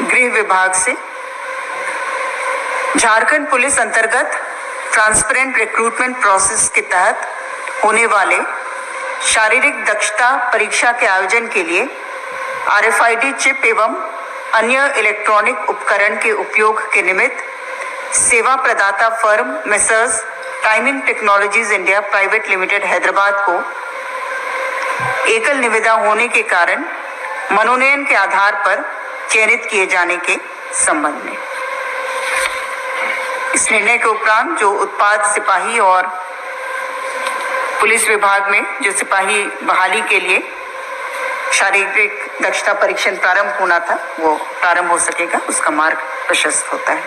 गृह विभाग से झारखंड पुलिस अंतर्गत ट्रांसपेरेंट रिक्रूटमेंट प्रोसेस के तहत होने वाले शारीरिक दक्षता परीक्षा के आयोजन के लिए RFID चिप एवं अन्य इलेक्ट्रॉनिक उपकरण के उपयोग के निमित्त सेवा प्रदाता firm messrs timing technologies India private limited Hyderabad को एकल निविदा होने के कारण मनोनयन के आधार पर चयनित किए जाने के संबंध में इस निर्णय के उपरांत जो उत्पाद सिपाही और पुलिस विभाग में जो सिपाही बहाली के लिए शारीरिक दक्षता परीक्षण प्रारंभ होना था वो प्रारंभ हो सकेगा, उसका मार्ग प्रशस्त होता है।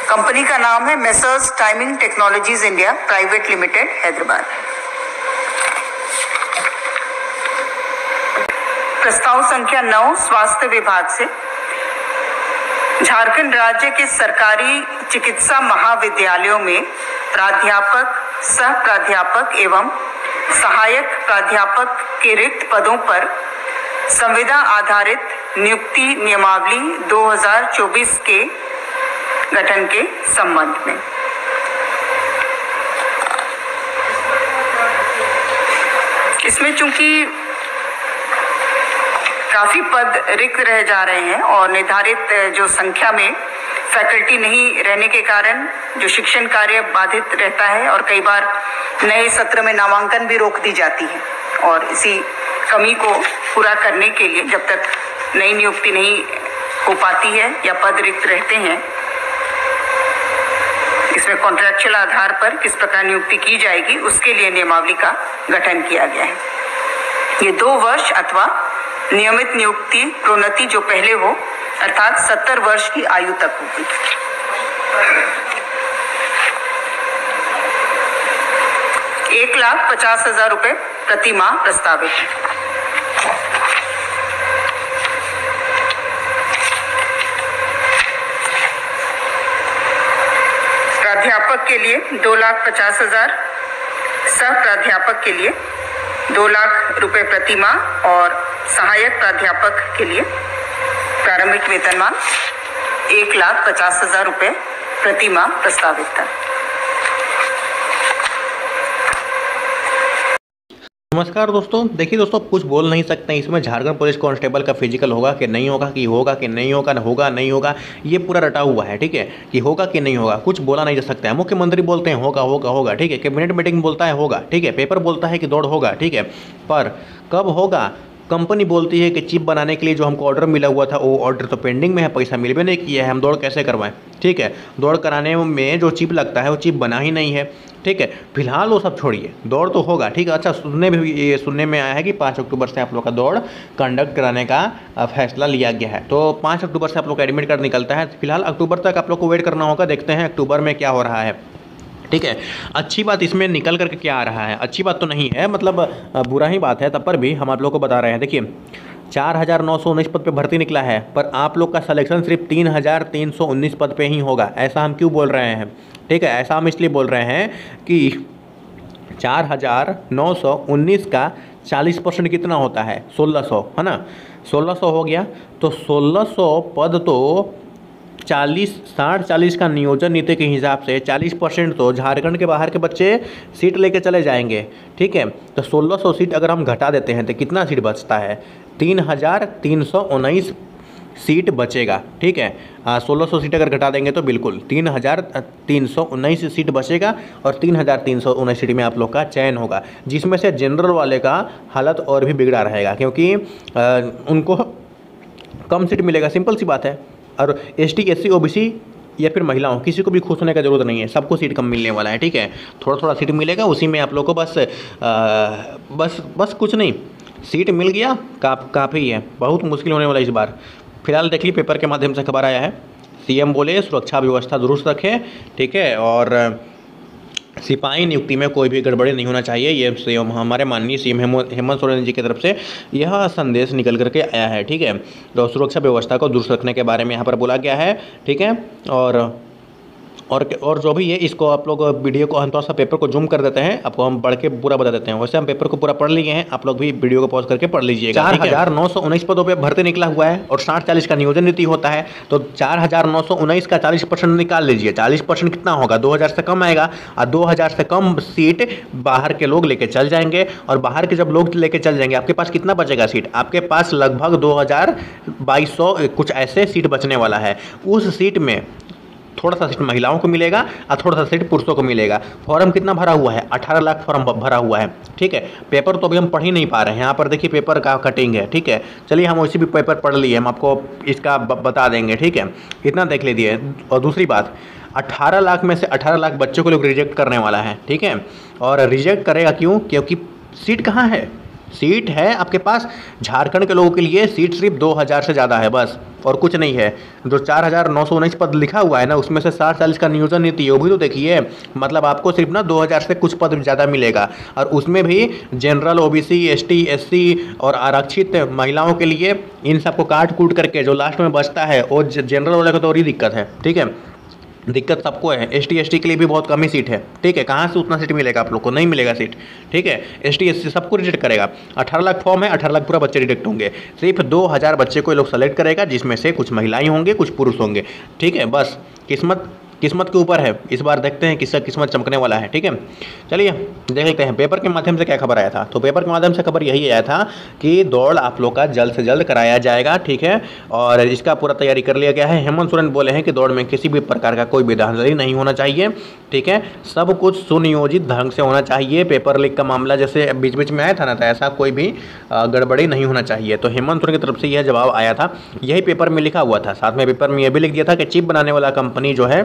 कंपनी का नाम है messrs timing technologies India private limited Hyderabad. प्रस्ताव संख्या 9 स्वास्थ्य विभाग से झारखंड राज्य के सरकारी चिकित्सा महाविद्यालयों में प्राध्यापक, सह प्राध्यापक एवं सहायक प्राध्यापक के रिक्त पदों पर संविदा आधारित नियुक्ति नियमावली 2024 के गठन के संबंध में इसमें चूंकि काफी पद रिक्त रह जा रहे हैं और निर्धारित जो संख्या में फैकल्टी नहीं रहने के कारण जो शिक्षण कार्य बाधित रहता है और कई बार नए सत्र में नामांकन भी रोक दी जाती है और इसी कमी को पूरा करने के लिए जब तक नई नियुक्ति नहीं हो पाती है या पद रिक्त रहते हैं इसमें कॉन्ट्रैक्चुअल आधार पर किस प्रकार नियुक्ति की जाएगी उसके लिए नियमावली का गठन किया गया है। ये 2 वर्ष अथवा नियमित नियुक्ति प्रोन्नति जो पहले हो अर्थात 70 वर्ष की आयु तक होगी। ₹1,50,000 प्रति माह प्रस्तावित है। प्राध्यापक के लिए 2,50,000, सह प्राध्यापक के लिए 2 लाख रुपए प्रति माह और सहायक प्राध्यापक के लिए प्रारंभिक वेतनमान ₹1,50,000 प्रति माह प्रस्तावित था। नमस्कार दोस्तों, देखिए दोस्तों कुछ बोल नहीं सकते हैं इसमें झारखंड पुलिस कांस्टेबल का फिजिकल होगा कि नहीं होगा, कि होगा कि नहीं होगा, होगा नहीं होगा, ये पूरा रटा हुआ है। ठीक है, कि होगा कि नहीं होगा कुछ बोला नहीं जा सकता है। मुख्यमंत्री बोलते हैं होगा होगा होगा, ठीक है, कैबिनेट मीटिंग बोलता है होगा, ठीक है, पेपर बोलता है कि दौड़ होगा, ठीक है, पर कब होगा? कंपनी बोलती है कि चिप बनाने के लिए जो हमको ऑर्डर मिला हुआ था वो ऑर्डर तो पेंडिंग में है, पैसा मिल भी नहीं किया है, हम दौड़ कैसे करवाएं? ठीक है, दौड़ कराने में जो चिप लगता है वो चिप बना ही नहीं है। ठीक है, फिलहाल वो सब छोड़िए, दौड़ तो होगा। ठीक है, अच्छा सुनने में आया है कि 5 अक्टूबर से आप लोग का दौड़ कंडक्ट कराने का फैसला लिया गया है। तो 5 अक्टूबर से आप लोग का एडमिट कार्ड निकलता है। फिलहाल अक्टूबर तक आप लोग को वेट करना होगा, देखते हैं अक्टूबर में क्या हो रहा है। ठीक है, अच्छी बात इसमें निकल करके क्या आ रहा है? अच्छी बात तो नहीं है, मतलब बुरा ही बात है, तब पर भी हम आप लोग को बता रहे हैं। देखिए 4,919 पद पे भर्ती निकला है, पर आप लोग का सिलेक्शन सिर्फ 3,319 पद पे ही होगा। ऐसा हम क्यों बोल रहे हैं? ठीक है, ऐसा हम इसलिए बोल रहे हैं कि 4,919 का 40% कितना होता है? 1,600, है ना? 1,600 हो गया, तो 1,600 पद तो 60-40 का नियोजन नीति के हिसाब से 40% तो झारखंड के बाहर के बच्चे सीट लेके चले जाएंगे। ठीक है, तो 1,600 सीट अगर हम घटा देते हैं तो कितना सीट बचता है? 3,319 सीट बचेगा। ठीक है, 1,600 सीट अगर घटा देंगे तो बिल्कुल 3,319 सीट बचेगा और 3,319 सीट में आप लोग का चयन होगा, जिसमें से जनरल वाले का हालत और भी बिगड़ा रहेगा, क्योंकि उनको कम सीट मिलेगा, सिंपल सी बात है। और ST SC OBC या फिर महिलाओं, किसी को भी खुश होने का ज़रूरत नहीं है, सबको सीट कम मिलने वाला है। ठीक है, थोड़ा थोड़ा सीट मिलेगा, उसी में आप लोग को बस कुछ नहीं, सीट मिल गया काफ़ी है। बहुत मुश्किल होने वाला इस बार। फिलहाल देखिए पेपर के माध्यम से खबर आया है, CM बोले सुरक्षा व्यवस्था दुरुस्त रखें। ठीक है, और सिपाही नियुक्ति में कोई भी गड़बड़ी नहीं होना चाहिए, ये हमारे माननीय CM हेमंत सोरेन जी की तरफ से यह संदेश निकल करके आया है। ठीक है, तो सुरक्षा व्यवस्था को दुरुस्त रखने के बारे में यहाँ पर बोला गया है। ठीक है, और और जो भी है इसको आप लोग वीडियो को हम थोड़ा सा पेपर को जूम कर देते हैं, आपको हम बढ़ के पूरा बता देते हैं। वैसे हम पेपर को पूरा पढ़ लिए हैं, आप लोग भी वीडियो को पॉज करके पढ़ लीजिएगा। 4,919 पदों पे भर्ती निकला हुआ है और 60-40 का नियोजन नीति होता है। तो 4,919 का 40% निकाल लीजिए। 40% कितना होगा? 2,000 से कम आएगा और 2,000 से कम सीट बाहर के लोग लेके चल जाएंगे। और बाहर के जब लोग लेके चल जाएंगे, आपके पास कितना बचेगा सीट? आपके पास लगभग 2,200 कुछ ऐसे सीट बचने वाला है। उस सीट में थोड़ा सा सीट महिलाओं को मिलेगा और थोड़ा सा सीट पुरुषों को मिलेगा। फॉर्म कितना भरा हुआ है? 18 लाख फॉर्म भरा हुआ है, ठीक है। पेपर तो अभी हम पढ़ ही नहीं पा रहे हैं, यहाँ पर देखिए पेपर का कटिंग है, ठीक है। चलिए हम वैसे भी पेपर पढ़ लिए, हम आपको इसका बता देंगे, ठीक है। इतना देख लीजिए। और दूसरी बात, 18 लाख में से 18 लाख बच्चों को लोग रिजेक्ट करने वाला है, ठीक है। और रिजेक्ट करेगा क्यों? क्योंकि सीट कहाँ है? सीट है आपके पास झारखंड के लोगों के लिए सीट सिर्फ 2,000 से ज़्यादा है बस, और कुछ नहीं है। जो 4,919 पद लिखा हुआ है ना, उसमें से 60-40 का नियोजन नीति है, वो भी तो देखिए। मतलब आपको सिर्फ ना 2,000 से कुछ पद ज़्यादा मिलेगा, और उसमें भी जनरल, ओबीसी, एसटी, एससी और आरक्षित महिलाओं के लिए इन सबको काट कूट करके जो लास्ट में बचता है, वो जनरल वाले को तो और ही दिक्कत है, ठीक है। दिक्कत सबको है। एसटी एसटी के लिए भी बहुत कम ही सीट है, ठीक है। कहाँ से उतना सीट मिलेगा आप लोग को? नहीं मिलेगा सीट, ठीक है। एसटी एससी सबको रिजेक्ट करेगा। 18 लाख फॉर्म है, 18 लाख पूरा बच्चे रिजेक्ट होंगे। सिर्फ 2,000 बच्चे को ये लोग सेलेक्ट करेगा, जिसमें से कुछ महिलाएं होंगे, कुछ पुरुष होंगे, ठीक है। बस किस्मत के ऊपर है। इस बार देखते हैं किसका किस्मत चमकने वाला है, ठीक है। चलिए देख लेते हैं पेपर के माध्यम से क्या खबर आया था। तो पेपर के माध्यम से खबर यही आया था कि दौड़ आप लोग का जल्द से जल्द कराया जाएगा, ठीक है। और इसका पूरा तैयारी कर लिया गया है। हेमंत सोरेन बोले हैं कि दौड़ में किसी भी प्रकार का कोई भी धांधली नहीं होना चाहिए, ठीक है। सब कुछ सुनियोजित ढंग से होना चाहिए। पेपर लीक का मामला जैसे बीच बीच में आया था ना, तो ऐसा कोई भी गड़बड़ी नहीं होना चाहिए। तो हेमंत सोरेन की तरफ से यह जवाब आया था, यही पेपर में लिखा हुआ था। साथ में पेपर में यह भी लिख दिया था कि चिप बनाने वाला कंपनी जो है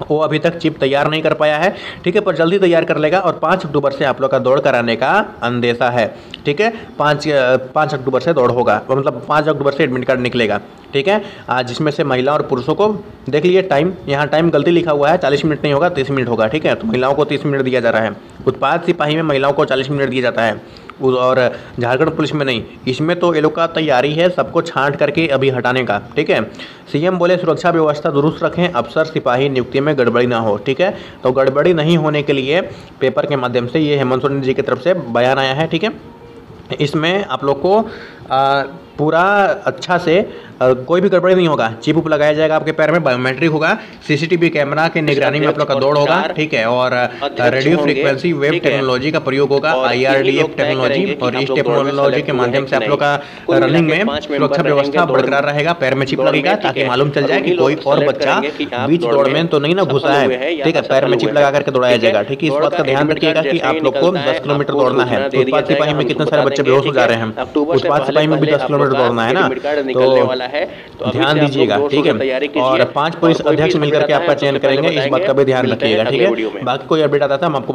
वो अभी तक चिप तैयार नहीं कर पाया है, ठीक है, पर जल्दी तैयार कर लेगा। और 5 अक्टूबर से आप लोग का दौड़ कराने का अंदेशा है, ठीक है। 5 अक्टूबर से दौड़ होगा, मतलब 5 अक्टूबर से एडमिट कार्ड निकलेगा, ठीक है। जिसमें से महिलाओं और पुरुषों को देख लीजिए टाइम, यहाँ टाइम गलती लिखा हुआ है, 40 मिनट नहीं होगा, 30 मिनट होगा, ठीक है। तो महिलाओं को 30 मिनट दिया जा रहा है। उत्पाद सिपाही में महिलाओं को 40 मिनट दिया जाता है, और झारखंड पुलिस में नहीं। इसमें तो ये लोग का तैयारी है सबको छांट करके अभी हटाने का, ठीक है। सीएम बोले सुरक्षा व्यवस्था दुरुस्त रखें, अफसर सिपाही नियुक्ति में गड़बड़ी ना हो, ठीक है। तो गड़बड़ी नहीं होने के लिए पेपर के माध्यम से ये हेमंत सोरेन जी की तरफ से बयान आया है, ठीक है। इसमें आप लोग को पूरा अच्छा से कोई भी गड़बड़ी नहीं होगा। चिप उप लगाया जाएगा आपके पैर में, बायोमेट्रिक होगा, सीसीटीवी कैमरा के निगरानी में आप लोग का दौड़ होगा, ठीक है। और रेडियो फ्रीक्वेंसी वेब टेक्नोलॉजी का प्रयोग होगा, IRDF टेक्नोलॉजी, और इस टेक्नोलॉजी के माध्यम से आप लोग का रनिंग में सुरक्षा व्यवस्था बरकरार रहेगा। पैर में चिप लगेगा ताकि मालूम चल जाए कि कोई और बच्चा बीच दौड़ में तो नहीं ना घुसा है, ठीक है। पैर में चिप लगा करके दौड़ाया जाएगा, ठीक है। इस बात का ध्यान रखिएगा कि आप लोग को 10 किलोमीटर दौड़ना है। उत्पाद सिपाही में कितने सारे बच्चे बेहोश हो जा रहे हैं, उत्पाद सिपाही में भी 10 किलोमीटर दौड़ना है ना, तो ध्यान दीजिएगा, ठीक है। और 5 पुलिस अध्यक्ष मिलकर के आपका चयन करेंगे, इस बात का भी ध्यान रखिएगा, ठीक है। बाकी कोई अपडेट आता था हम आपको